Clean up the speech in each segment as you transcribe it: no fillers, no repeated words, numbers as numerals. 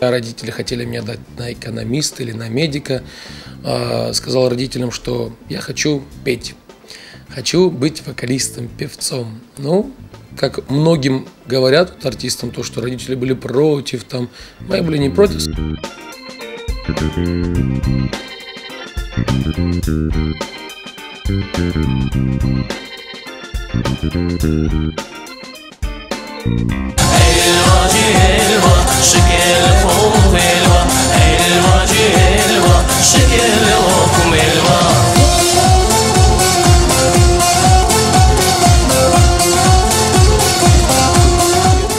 Родители хотели меня дать на экономиста или на медика. Сказал родителям, что я хочу петь, хочу быть вокалистом, певцом. Ну, как многим говорят вот, артистам, то, что родители были против, там, мои были не против.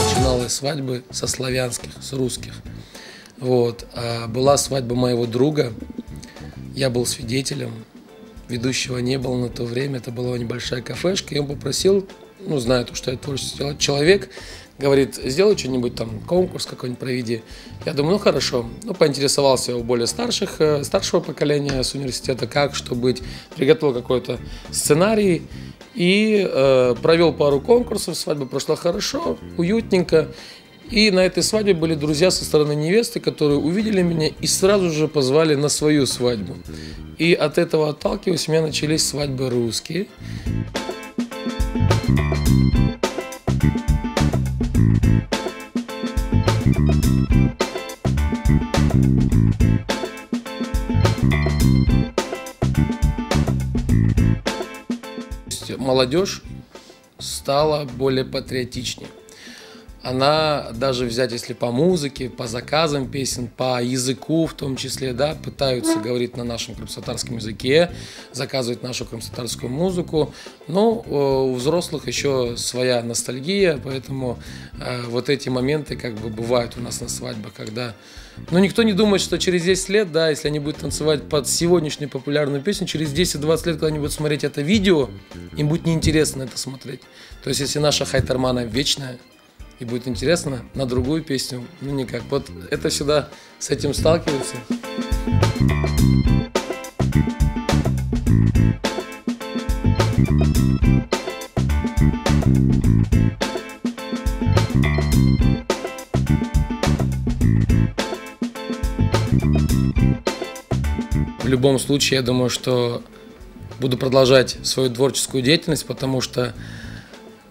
Начиналась свадьбы со славянских, с русских. Вот. А была свадьба моего друга, я был свидетелем, ведущего не было на то время, это была небольшая кафешка, и он попросил, ну, зная то, что я творческий человек, говорит, сделай что-нибудь там, конкурс какой-нибудь проведи. Я думаю, ну хорошо. Ну, поинтересовался у более старшего поколения с университета, как, что быть. Приготовил какой-то сценарий и провел пару конкурсов. Свадьба прошла хорошо, уютненько. И на этой свадьбе были друзья со стороны невесты, которые увидели меня и сразу же позвали на свою свадьбу. И от этого отталкиваясь, у меня начались свадьбы русские. Молодежь стала более патриотичнее. Она даже взять, если по музыке, по заказам песен, по языку в том числе, да, пытаются говорить на нашем крымско-татарском языке, заказывать нашу крымско-татарскую музыку. Но у взрослых еще своя ностальгия, поэтому вот эти моменты как бы бывают у нас на свадьбах, когда... Но никто не думает, что через 10 лет, да, если они будут танцевать под сегодняшнюю популярную песню, через 10-20 лет, когда они будут смотреть это видео, им будет неинтересно это смотреть. То есть если наша хайтармана вечная, и будет интересно на другую песню, ну никак. Вот это всегда с этим сталкивается. В любом случае, я думаю, что буду продолжать свою творческую деятельность, потому что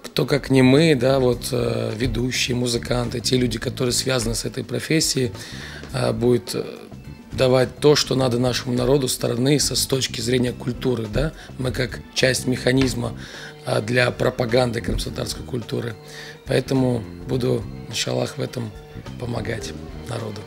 кто как не мы, да, вот ведущие, музыканты, те люди, которые связаны с этой профессией, будет давать то, что надо нашему народу с стороны, с точки зрения культуры, да. Мы как часть механизма для пропаганды крымско-татарской культуры. Поэтому буду, иншаллах, в этом помогать народу.